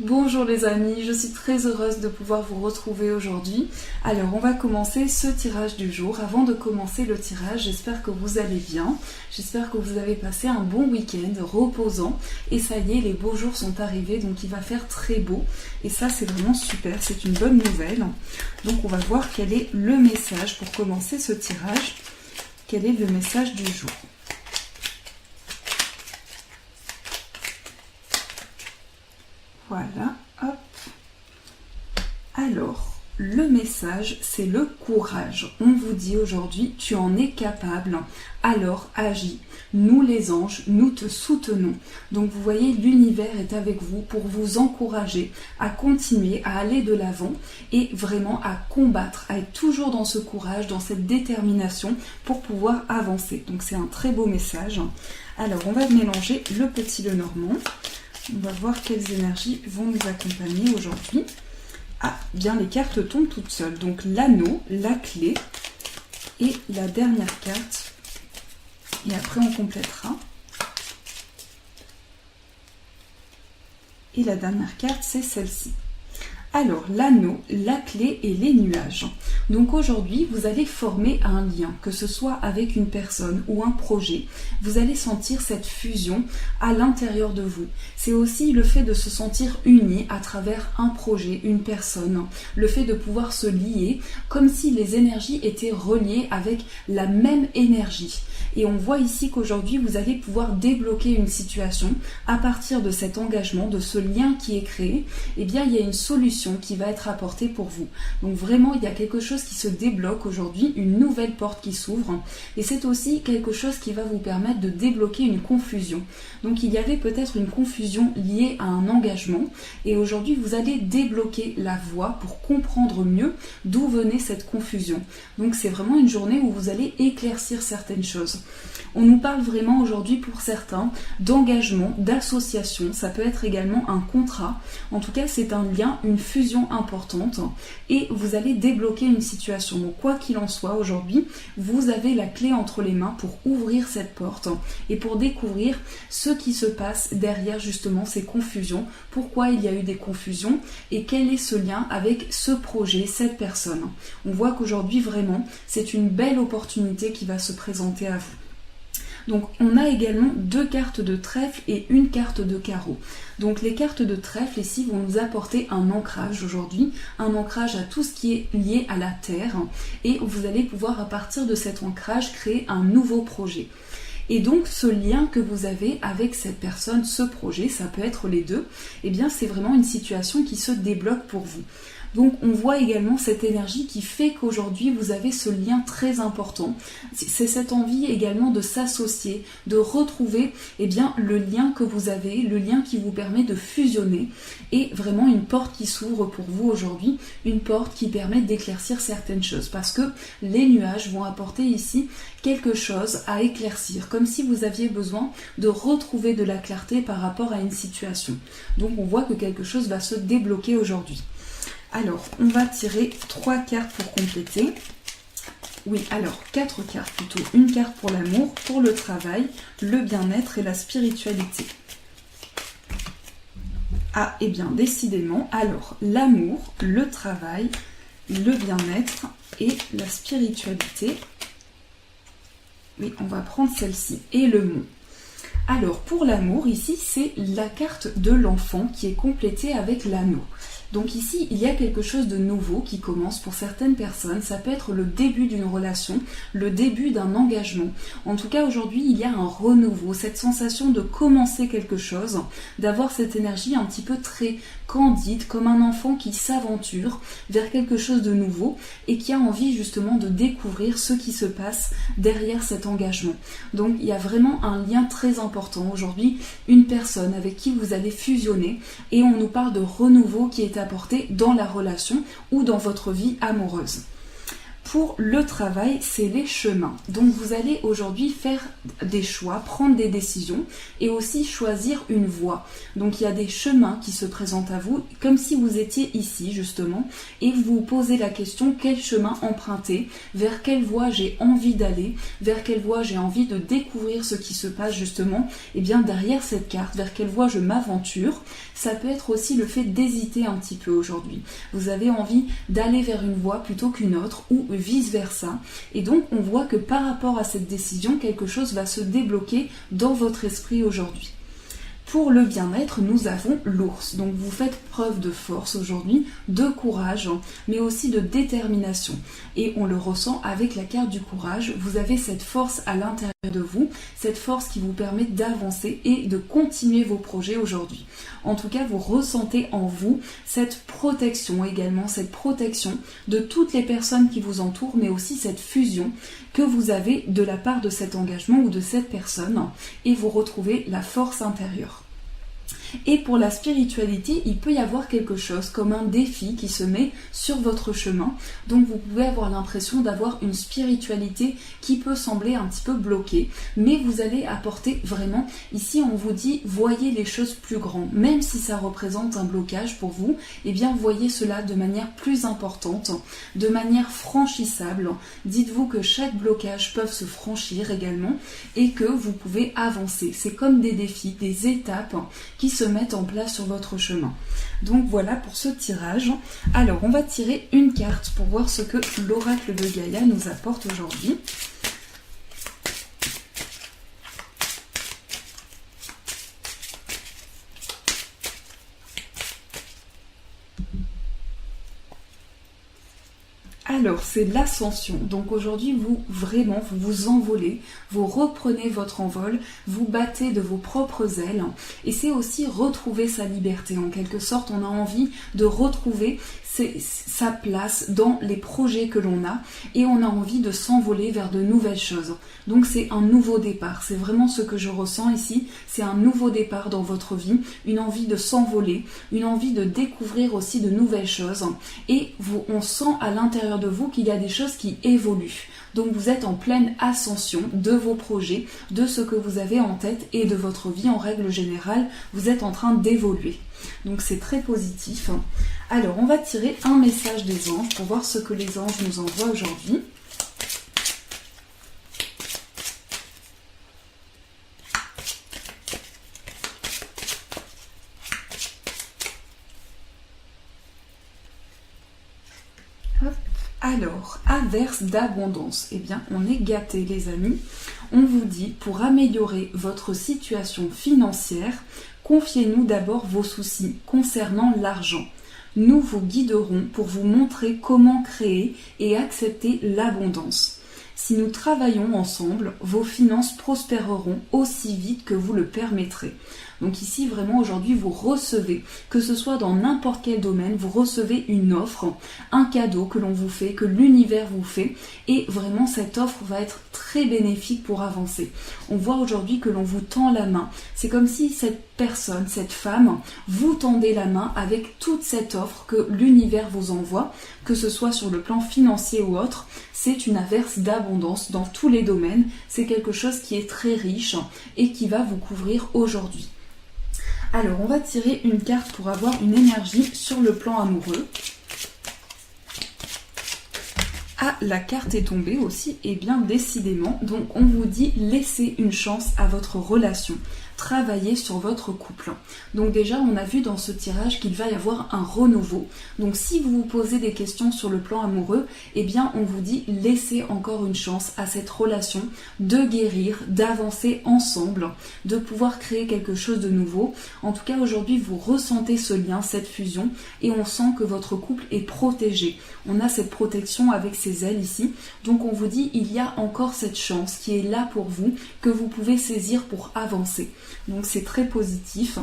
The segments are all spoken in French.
Bonjour les amis, je suis très heureuse de pouvoir vous retrouver aujourd'hui. Alors on va commencer ce tirage du jour. Avant de commencer le tirage, j'espère que vous allez bien. J'espère que vous avez passé un bon week-end reposant. Et ça y est, les beaux jours sont arrivés, donc il va faire très beau. Et ça c'est vraiment super, c'est une bonne nouvelle. Donc on va voir quel est le message pour commencer ce tirage. Quel est le message du jour ? Voilà, hop. Alors, le message, c'est le courage. On vous dit aujourd'hui, tu en es capable, alors agis. Nous les anges, nous te soutenons. Donc vous voyez, l'univers est avec vous pour vous encourager à continuer, à aller de l'avant et vraiment à combattre, à être toujours dans ce courage, dans cette détermination pour pouvoir avancer. Donc c'est un très beau message. Alors on va mélanger le petit Lenormand. On va voir quelles énergies vont nous accompagner aujourd'hui. Ah, bien les cartes tombent toutes seules. Donc l'anneau, la clé et la dernière carte. Et après on complétera. Et la dernière carte, c'est celle-ci. Alors, l'anneau, la clé et les nuages. Donc aujourd'hui, vous allez former un lien, que ce soit avec une personne ou un projet. Vous allez sentir cette fusion à l'intérieur de vous. C'est aussi le fait de se sentir uni à travers un projet, une personne. Le fait de pouvoir se lier comme si les énergies étaient reliées avec la même énergie. Et on voit ici qu'aujourd'hui, vous allez pouvoir débloquer une situation à partir de cet engagement, de ce lien qui est créé. Eh bien, il y a une solution qui va être apportée pour vous. Donc vraiment, il y a quelque chose qui se débloque aujourd'hui, une nouvelle porte qui s'ouvre. Et c'est aussi quelque chose qui va vous permettre de débloquer une confusion. Donc il y avait peut-être une confusion liée à un engagement. Et aujourd'hui, vous allez débloquer la voie pour comprendre mieux d'où venait cette confusion. Donc c'est vraiment une journée où vous allez éclaircir certaines choses. On nous parle vraiment aujourd'hui pour certains d'engagement, d'association. Ça peut être également un contrat. En tout cas, c'est un lien, une fusion importante et vous allez débloquer une situation. Donc quoi qu'il en soit, aujourd'hui, vous avez la clé entre les mains pour ouvrir cette porte et pour découvrir ce qui se passe derrière justement ces confusions. Pourquoi il y a eu des confusions et quel est ce lien avec ce projet, cette personne. On voit qu'aujourd'hui, vraiment, c'est une belle opportunité qui va se présenter à vous. Donc on a également 2 cartes de trèfle et une carte de carreau. Donc les cartes de trèfle ici vont nous apporter un ancrage aujourd'hui, un ancrage à tout ce qui est lié à la terre et vous allez pouvoir à partir de cet ancrage créer un nouveau projet. Et donc ce lien que vous avez avec cette personne, ce projet, ça peut être les deux, eh bien c'est vraiment une situation qui se débloque pour vous. Donc on voit également cette énergie qui fait qu'aujourd'hui vous avez ce lien très important. C'est cette envie également de s'associer, de retrouver le lien que vous avez, le lien qui vous permet de fusionner et vraiment une porte qui s'ouvre pour vous aujourd'hui, une porte qui permet d'éclaircir certaines choses parce que les nuages vont apporter ici quelque chose à éclaircir, comme si vous aviez besoin de retrouver de la clarté par rapport à une situation. Donc on voit que quelque chose va se débloquer aujourd'hui. Alors, on va tirer 3 cartes pour compléter. Oui, alors 4 cartes plutôt. Une carte pour l'amour, pour le travail, le bien-être et la spiritualité. Ah, et bien, décidément, alors, l'amour, le travail, le bien-être et la spiritualité. Oui, on va prendre celle-ci. Et le mot. Alors, pour l'amour, ici, c'est la carte de l'enfant qui est complétée avec l'anneau. Donc ici, il y a quelque chose de nouveau qui commence pour certaines personnes. Ça peut être le début d'une relation, le début d'un engagement. En tout cas, aujourd'hui, il y a un renouveau, cette sensation de commencer quelque chose, d'avoir cette énergie un petit peu très candide, comme un enfant qui s'aventure vers quelque chose de nouveau et qui a envie justement de découvrir ce qui se passe derrière cet engagement. Donc, il y a vraiment un lien très important aujourd'hui, une personne avec qui vous allez fusionner et on nous parle de renouveau qui est apporté dans la relation ou dans votre vie amoureuse. Pour le travail, c'est les chemins. Donc vous allez aujourd'hui faire des choix, prendre des décisions et aussi choisir une voie. Donc il y a des chemins qui se présentent à vous, comme si vous étiez ici justement, et vous vous posez la question quel chemin emprunter, vers quelle voie j'ai envie d'aller, vers quelle voie j'ai envie de découvrir ce qui se passe justement, et bien derrière cette carte, vers quelle voie je m'aventure. Ça peut être aussi le fait d'hésiter un petit peu aujourd'hui. Vous avez envie d'aller vers une voie plutôt qu'une autre ou vice-versa. Et donc on voit que par rapport à cette décision, quelque chose va se débloquer dans votre esprit aujourd'hui. Pour le bien-être, nous avons l'ours. Donc vous faites preuve de force aujourd'hui, de courage, mais aussi de détermination. Et on le ressent avec la carte du courage. Vous avez cette force à l'intérieur de vous, cette force qui vous permet d'avancer et de continuer vos projets aujourd'hui. En tout cas, vous ressentez en vous cette protection également, cette protection de toutes les personnes qui vous entourent, mais aussi cette fusion que vous avez de la part de cet engagement ou de cette personne, et vous retrouvez la force intérieure. Et pour la spiritualité, il peut y avoir quelque chose comme un défi qui se met sur votre chemin. Donc vous pouvez avoir l'impression d'avoir une spiritualité qui peut sembler un petit peu bloquée. Mais vous allez apporter vraiment, ici on vous dit, voyez les choses plus grandes. Même si ça représente un blocage pour vous, eh bien voyez cela de manière plus importante, de manière franchissable. Dites-vous que chaque blocage peut se franchir également et que vous pouvez avancer. C'est comme des défis, des étapes qui se mettre en place sur votre chemin. Donc voilà pour ce tirage. Alors on va tirer une carte pour voir ce que l'oracle de Gaïa nous apporte aujourd'hui. Alors, c'est l'ascension. Donc aujourd'hui, vous vous envolez, vous reprenez votre envol, vous battez de vos propres ailes. Et c'est aussi retrouver sa liberté. En quelque sorte, on a envie de retrouver sa place dans les projets que l'on a et on a envie de s'envoler vers de nouvelles choses. Donc c'est un nouveau départ. C'est vraiment ce que je ressens ici. C'est un nouveau départ dans votre vie, une envie de s'envoler, une envie de découvrir aussi de nouvelles choses. Et on sent à l'intérieur de vous qu'il y a des choses qui évoluent. Donc vous êtes en pleine ascension de vos projets, de ce que vous avez en tête et de votre vie en règle générale. Vous êtes en train d'évoluer. Donc c'est très positif. Alors on va tirer un message des anges pour voir ce que les anges nous envoient aujourd'hui. Alors, averse d'abondance. Eh bien, on est gâtés les amis. On vous dit, pour améliorer votre situation financière, confiez-nous d'abord vos soucis concernant l'argent. Nous vous guiderons pour vous montrer comment créer et accepter l'abondance. Si nous travaillons ensemble, vos finances prospéreront aussi vite que vous le permettrez. Donc ici, vraiment, aujourd'hui, vous recevez, que ce soit dans n'importe quel domaine, vous recevez une offre, un cadeau que l'on vous fait, que l'univers vous fait, et vraiment, cette offre va être très bénéfique pour avancer. On voit aujourd'hui que l'on vous tend la main. C'est comme si cette personne, cette femme, vous tendait la main avec toute cette offre que l'univers vous envoie, que ce soit sur le plan financier ou autre. C'est une averse d'abondance dans tous les domaines. C'est quelque chose qui est très riche et qui va vous couvrir aujourd'hui. Alors, on va tirer une carte pour avoir une énergie sur le plan amoureux. Ah, la carte est tombée aussi, et bien décidément. Donc, on vous dit laissez une chance à votre relation. Travailler sur votre couple. Donc déjà, on a vu dans ce tirage qu'il va y avoir un renouveau. Donc si vous vous posez des questions sur le plan amoureux, eh bien on vous dit laissez encore une chance à cette relation de guérir, d'avancer ensemble, de pouvoir créer quelque chose de nouveau. En tout cas, aujourd'hui, vous ressentez ce lien, cette fusion, et on sent que votre couple est protégé. On a cette protection avec ses ailes ici. Donc on vous dit il y a encore cette chance qui est là pour vous, que vous pouvez saisir pour avancer. Donc c'est très positif.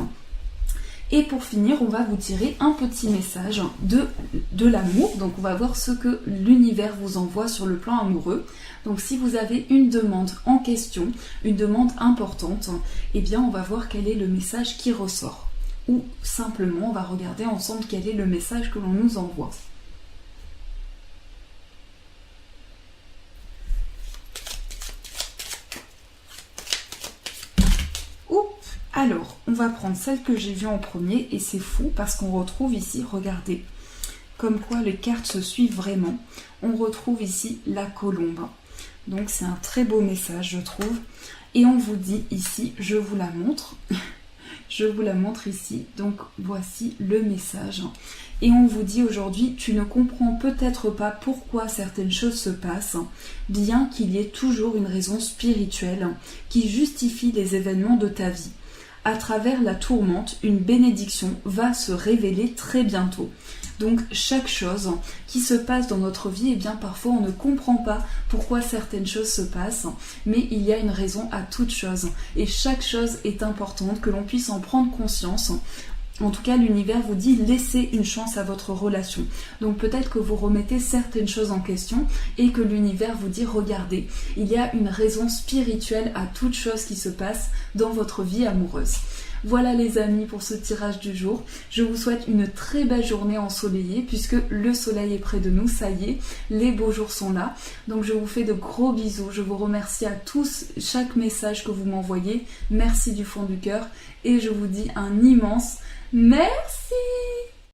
Et pour finir, on va vous tirer un petit message de l'amour. Donc on va voir ce que l'univers vous envoie sur le plan amoureux. Donc si vous avez une demande en question, une demande importante, eh bien on va voir quel est le message qui ressort. Ou simplement, on va regarder ensemble quel est le message que l'on nous envoie. va prendre celle que j'ai vue en premier et c'est fou parce qu'on retrouve ici, regardez, comme quoi les cartes se suivent vraiment. On retrouve ici la colombe. Donc c'est un très beau message, je trouve. Et on vous dit ici, je vous la montre. Je vous la montre ici. Donc voici le message. Et on vous dit aujourd'hui, tu ne comprends peut-être pas pourquoi certaines choses se passent, bien qu'il y ait toujours une raison spirituelle qui justifie les événements de ta vie. À travers la tourmente, une bénédiction va se révéler très bientôt. Donc chaque chose qui se passe dans notre vie, eh bien parfois on ne comprend pas pourquoi certaines choses se passent, mais il y a une raison à toute chose. Et chaque chose est importante, que l'on puisse en prendre conscience. En tout cas, l'univers vous dit laissez une chance à votre relation. Donc peut-être que vous remettez certaines choses en question et que l'univers vous dit regardez, il y a une raison spirituelle à toute chose qui se passe dans votre vie amoureuse. Voilà les amis pour ce tirage du jour. Je vous souhaite une très belle journée ensoleillée puisque le soleil est près de nous, ça y est, les beaux jours sont là. Donc je vous fais de gros bisous, je vous remercie à tous chaque message que vous m'envoyez. Merci du fond du cœur et je vous dis un immense merci.